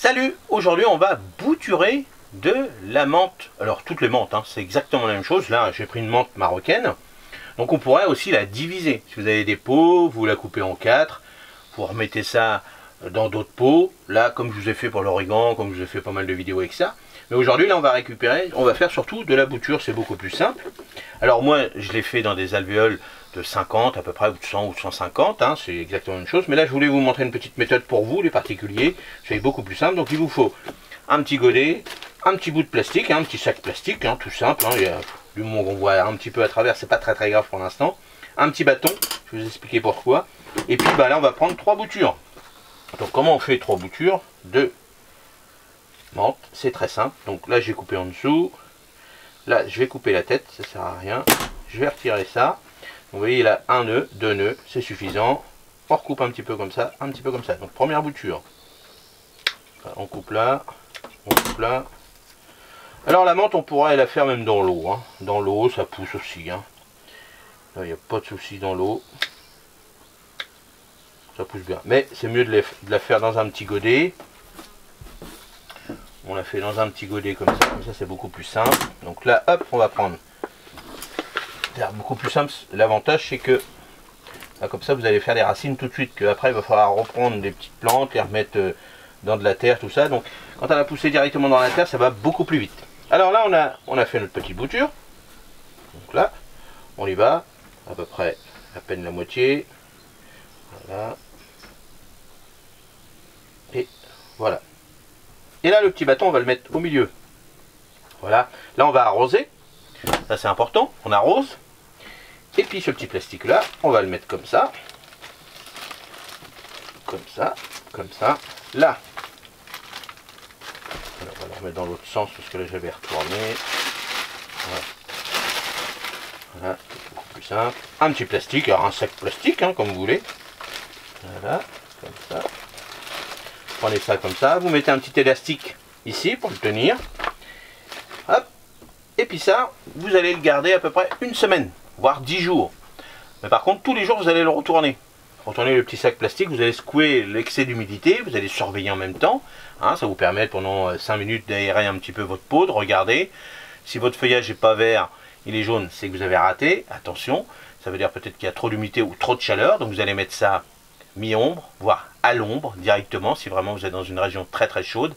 Salut, aujourd'hui on va bouturer de la menthe. Alors toutes les menthes, c'est exactement la même chose. Là j'ai pris une menthe marocaine. Donc on pourrait aussi la diviser. Si vous avez des pots, vous la coupez en 4. Vous remettez ça dans d'autres pots. Là comme je vous ai fait pour l'origan, comme je vous ai fait pas mal de vidéos avec ça. Mais aujourd'hui là on va récupérer, on va faire surtout de la bouture, c'est beaucoup plus simple. Alors moi je l'ai fait dans des alvéoles de 50 à peu près, ou de 100 ou de 150, c'est exactement la même chose. Mais là je voulais vous montrer une petite méthode pour vous les particuliers, c'est beaucoup plus simple. Donc il vous faut un petit godet, un petit bout de plastique, un petit sac plastique, tout simple. Il y a du moment qu'on voit un petit peu à travers, c'est pas très grave pour l'instant. Un petit bâton, je vais vous expliquer pourquoi. Et puis là on va prendre 3 boutures. Donc comment on fait 3 boutures de menthe? C'est très simple. Donc là j'ai coupé en dessous, là je vais couper la tête, ça sert à rien. Je vais retirer ça. Vous voyez là, un nœud, 2 nœuds, c'est suffisant. On recoupe un petit peu comme ça, un petit peu comme ça. Donc première bouture. On coupe là, on coupe là. Alors la menthe, on pourrait la faire même dans l'eau. Dans l'eau, ça pousse aussi. Là, il n'y a pas de souci dans l'eau. Ça pousse bien. Mais c'est mieux de la faire dans un petit godet. On la fait dans un petit godet comme ça c'est beaucoup plus simple. Donc là, hop, on va prendre. Beaucoup plus simple, l'avantage c'est que là, comme ça vous allez faire des racines tout de suite, que après il va falloir reprendre des petites plantes, les remettre dans de la terre, tout ça. Donc quand on a poussé directement dans la terre, ça va beaucoup plus vite. Alors là on a fait notre petite bouture. Donc là on y va, à peu près à peine la moitié. Voilà. Et voilà. Et là le petit bâton on va le mettre au milieu. Voilà. Là on va arroser. Ça c'est important, on arrose. Et puis ce petit plastique là, on va le mettre comme ça. Comme ça, comme ça. Là. Alors, on va le remettre dans l'autre sens parce que là j'avais retourné. Voilà. Voilà, c'est beaucoup plus simple. Un petit plastique, alors un sac plastique, comme vous voulez. Voilà, comme ça. Prenez ça comme ça. Vous mettez un petit élastique ici pour le tenir. Hop. Et puis ça, vous allez le garder à peu près une semaine, voire 10 jours. Mais par contre, tous les jours, vous allez le retourner. Retournez le petit sac plastique, vous allez secouer l'excès d'humidité, vous allez surveiller en même temps. Ça vous permet pendant 5 minutes d'aérer un petit peu votre peau, de regarder. Si votre feuillage n'est pas vert, il est jaune, c'est que vous avez raté. Attention, ça veut dire peut-être qu'il y a trop d'humidité ou trop de chaleur. Donc vous allez mettre ça mi-ombre, voire à l'ombre directement, si vraiment vous êtes dans une région très chaude.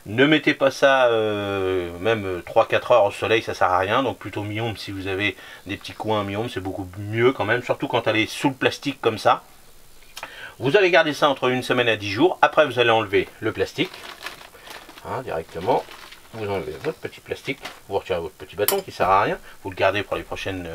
Ne mettez pas ça même 3-4 heures au soleil, ça sert à rien. Donc plutôt mi-ombre, si vous avez des petits coins mi-ombre, c'est beaucoup mieux quand même. Surtout quand elle est sous le plastique comme ça. Vous allez garder ça entre une semaine à 10 jours. Après vous allez enlever le plastique. Directement. Vous enlevez votre petit plastique. Vous retirez votre petit bâton qui sert à rien. Vous le gardez pour les prochaines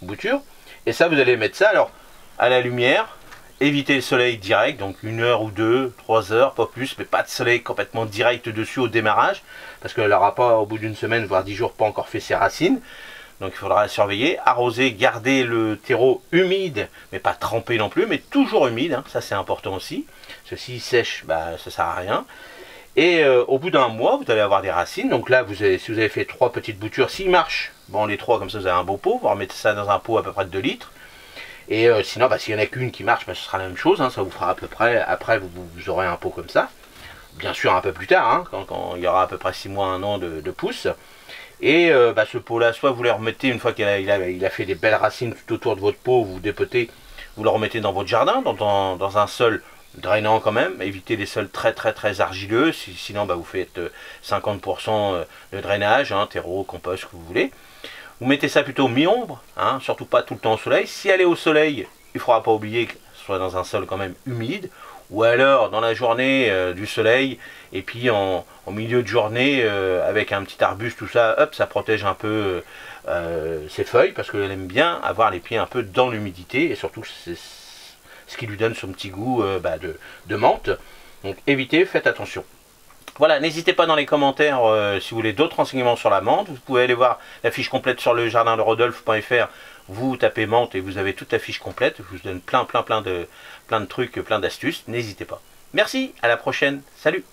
boutures. Et ça vous allez mettre ça alors à la lumière. Évitez le soleil direct, donc 1 heure ou 2, 3 heures, pas plus, mais pas de soleil complètement direct dessus au démarrage, parce qu'elle n'aura pas, au bout d'une semaine, voire 10 jours, pas encore fait ses racines. Donc il faudra la surveiller, arroser, garder le terreau humide, mais pas trempé non plus, mais toujours humide, ça c'est important aussi. Parce que s'il sèche, ça sert à rien. Et au bout d'un mois, vous allez avoir des racines. Donc là, si vous avez fait 3 petites boutures, s'ils marchent, bon les 3 comme ça, vous avez un beau pot, vous remettez ça dans un pot à peu près de 2 litres. Et sinon, s'il n'y en a qu'une qui marche, ce sera la même chose. Ça vous fera à peu près, après vous aurez un pot comme ça. Bien sûr, un peu plus tard, quand il y aura à peu près 6 mois, 1 an de pousse. Et ce pot-là, soit vous le remettez une fois qu'il a fait des belles racines tout autour de votre pot, vous dépotez, vous le remettez dans votre jardin, dans un sol drainant quand même. Évitez les sols très argileux, sinon vous faites 50% de drainage, terreau, compost, ce que vous voulez. Vous mettez ça plutôt mi-ombre, surtout pas tout le temps au soleil. Si elle est au soleil, il ne faudra pas oublier que ce soit dans un sol quand même humide. Ou alors dans la journée du soleil, et puis en milieu de journée, avec un petit arbuste, tout ça, hop, ça protège un peu ses feuilles, parce qu'elle aime bien avoir les pieds un peu dans l'humidité, et surtout c'est ce qui lui donne son petit goût de menthe. Donc évitez, faites attention. Voilà, n'hésitez pas dans les commentaires si vous voulez d'autres renseignements sur la menthe. Vous pouvez aller voir la fiche complète sur le jardin de Rodolphe.fr. Vous tapez menthe et vous avez toute la fiche complète. Je vous donne plein de trucs, plein d'astuces. N'hésitez pas. Merci, à la prochaine. Salut!